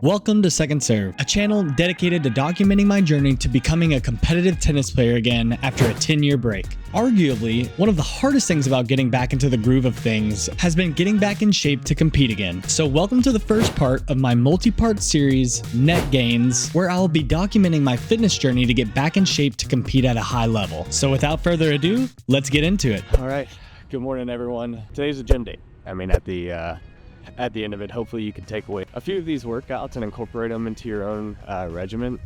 Welcome to Second Serve, a channel dedicated to documenting my journey to becoming a competitive tennis player again after a 10-year break. Arguably, one of the hardest things about getting back into the groove of things has been getting back in shape to compete again. So welcome to the first part of my multi-part series, Net Gains, where I'll be documenting my fitness journey to get back in shape to compete at a high level. So without further ado, let's get into it. All right, good morning everyone. Today's a gym day. At the end of it, hopefully you can take away a few of these workouts and incorporate them into your own regimen.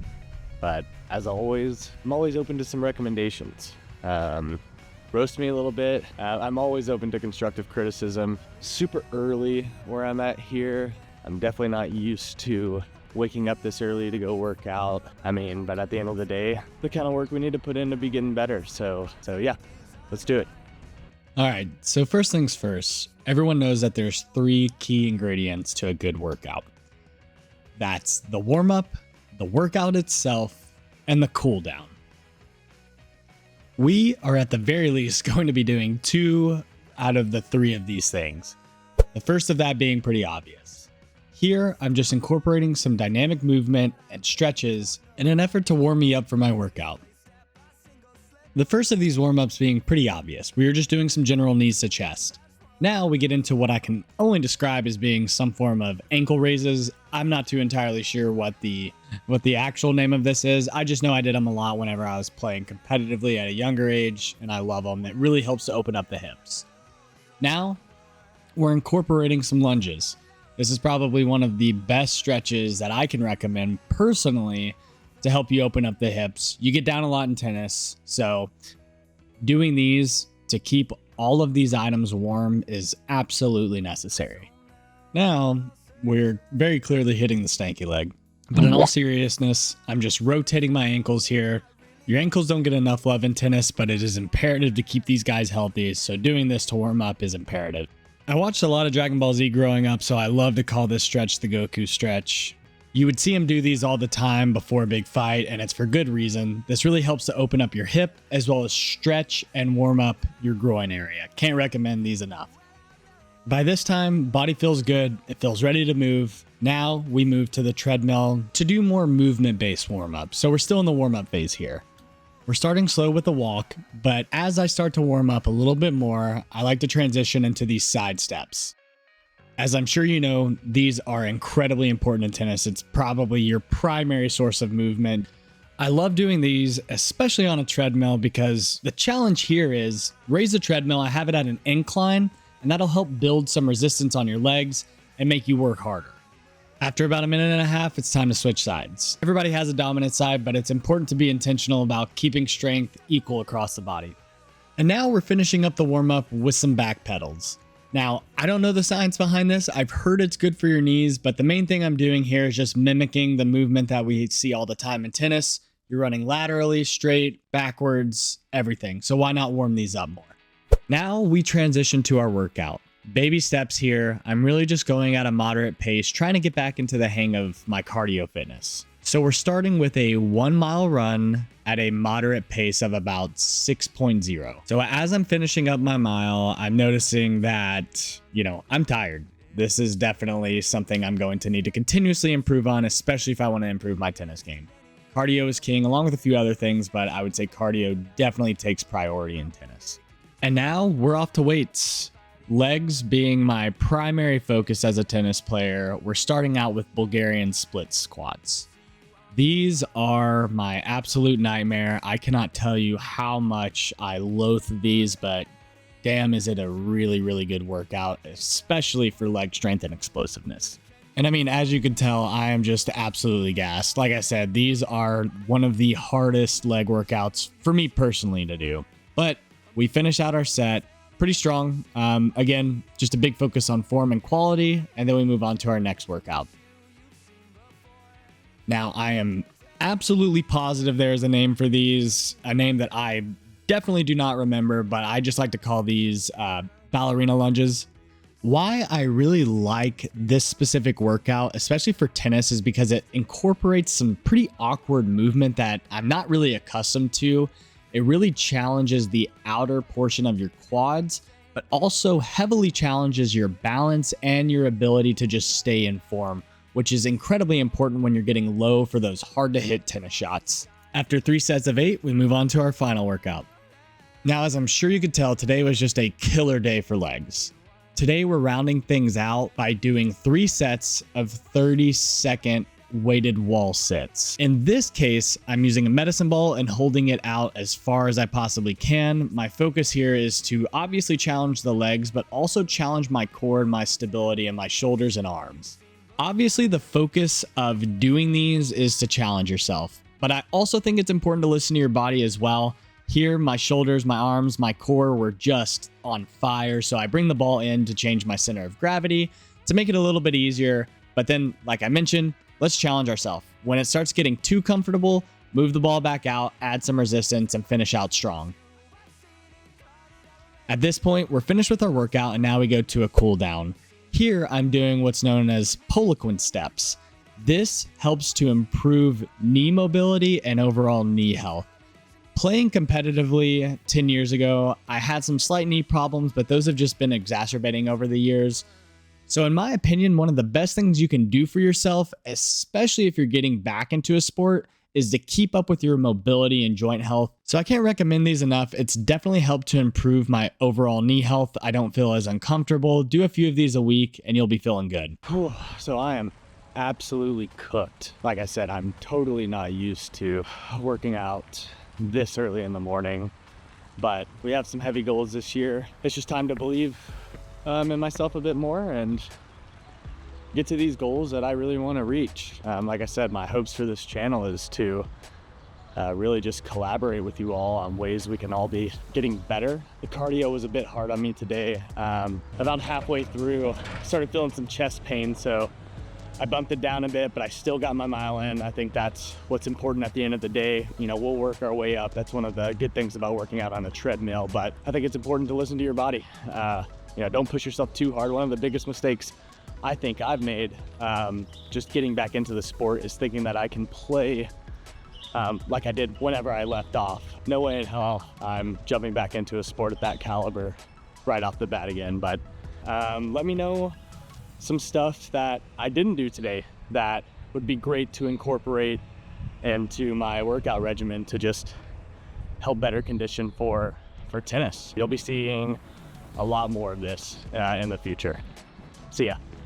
But as always, I'm always open to some recommendations. Roast me a little bit. I'm always open to constructive criticism. Super early where I'm at here. I'm definitely not used to waking up this early to go work out. But at the end of the day, the kind of work we need to put in to be getting better. So yeah, let's do it. All right, so first things first, everyone knows that there's 3 key ingredients to a good workout. That's the warm-up, the workout itself, and the cool down. We are at the very least going to be doing 2 out of the 3 of these things. The first of that being pretty obvious. Here, I'm just incorporating some dynamic movement and stretches in an effort to warm me up for my workout. The first of these warm-ups being pretty obvious. We were just doing some general knees to chest. Now we get into what I can only describe as being some form of ankle raises. I'm not too entirely sure what the actual name of this is. I just know I did them a lot whenever I was playing competitively at a younger age, and I love them. It really helps to open up the hips. Now we're incorporating some lunges. This is probably one of the best stretches that I can recommend personally to help you open up the hips. You get down a lot in tennis, so doing these to keep all of these items warm is absolutely necessary. Now, we're very clearly hitting the stanky leg, but in all seriousness, I'm just rotating my ankles here. Your ankles don't get enough love in tennis, but it is imperative to keep these guys healthy, so doing this to warm up is imperative. I watched a lot of Dragon Ball Z growing up, so I love to call this stretch the Goku stretch. You would see him do these all the time before a big fight, and it's for good reason. This really helps to open up your hip as well as stretch and warm up your groin area. Can't recommend these enough. By this time, body feels good. It feels ready to move. Now we move to the treadmill to do more movement-based warm-up. So we're still in the warm-up phase here. We're starting slow with the walk, but as I start to warm up a little bit more, I like to transition into these side steps. As I'm sure you know, these are incredibly important in tennis. It's probably your primary source of movement. I love doing these, especially on a treadmill, because the challenge here is raise the treadmill. I have it at an incline, and that'll help build some resistance on your legs and make you work harder. After about a minute and a half, it's time to switch sides. Everybody has a dominant side, but it's important to be intentional about keeping strength equal across the body. And now we're finishing up the warm-up with some back pedals. Now, I don't know the science behind this. I've heard it's good for your knees, but the main thing I'm doing here is just mimicking the movement that we see all the time in tennis. You're running laterally, straight, backwards, everything. So why not warm these up more? Now we transition to our workout. Baby steps here. I'm really just going at a moderate pace, trying to get back into the hang of my cardio fitness. So we're starting with a 1 mile run at a moderate pace of about 6.0. So as I'm finishing up my mile, I'm noticing that, I'm tired. This is definitely something I'm going to need to continuously improve on, especially if I want to improve my tennis game. Cardio is king, along with a few other things, but I would say cardio definitely takes priority in tennis. And now we're off to weights. Legs being my primary focus as a tennis player, we're starting out with Bulgarian split squats. These are my absolute nightmare. I cannot tell you how much I loathe these, but damn, is it a really, really good workout, especially for leg strength and explosiveness. And as you can tell, I am just absolutely gassed. Like I said, these are one of the hardest leg workouts for me personally to do. But we finish out our set pretty strong. Again, just a big focus on form and quality, and then we move on to our next workout. Now, I am absolutely positive there is a name for these, a name that I definitely do not remember, but I just like to call these ballerina lunges. Why I really like this specific workout, especially for tennis, is because it incorporates some pretty awkward movement that I'm not really accustomed to. It really challenges the outer portion of your quads, but also heavily challenges your balance and your ability to just stay in form which is incredibly important when you're getting low for those hard to hit tennis shots. After 3 sets of 8, we move on to our final workout. Now, as I'm sure you could tell, today was just a killer day for legs. Today we're rounding things out by doing 3 sets of 30-second weighted wall sits. In this case, I'm using a medicine ball and holding it out as far as I possibly can. My focus here is to obviously challenge the legs, but also challenge my core and my stability in my shoulders and arms. Obviously, the focus of doing these is to challenge yourself, but I also think it's important to listen to your body as well. Here, my shoulders, my arms, my core were just on fire, so I bring the ball in to change my center of gravity to make it a little bit easier. But then, like I mentioned, let's challenge ourselves. When it starts getting too comfortable, move the ball back out, add some resistance, and finish out strong. At this point, we're finished with our workout, and now we go to a cool down. Here, I'm doing what's known as Poliquin steps. This helps to improve knee mobility and overall knee health. Playing competitively 10 years ago, I had some slight knee problems, but those have just been exacerbating over the years. So in my opinion, one of the best things you can do for yourself, especially if you're getting back into a sport, is to keep up with your mobility and joint health. So I can't recommend these enough. It's definitely helped to improve my overall knee health. I don't feel as uncomfortable. Do a few of these a week and you'll be feeling good. So I am absolutely cooked. Like I said, I'm totally not used to working out this early in the morning, but we have some heavy goals this year. It's just time to believe in myself a bit more and get to these goals that I really want to reach. Like I said, my hopes for this channel is to really just collaborate with you all on ways we can all be getting better. The cardio was a bit hard on me today. About halfway through, I started feeling some chest pain, so I bumped it down a bit, but I still got my mile in. I think that's what's important at the end of the day. You know, we'll work our way up. That's one of the good things about working out on a treadmill, but I think it's important to listen to your body. You know, don't push yourself too hard. One of the biggest mistakes I think I've made just getting back into the sport is thinking that I can play like I did whenever I left off. No way in hell I'm jumping back into a sport at that caliber right off the bat again, but let me know some stuff that I didn't do today that would be great to incorporate into my workout regimen to just help better condition for tennis. You'll be seeing a lot more of this in the future. See ya.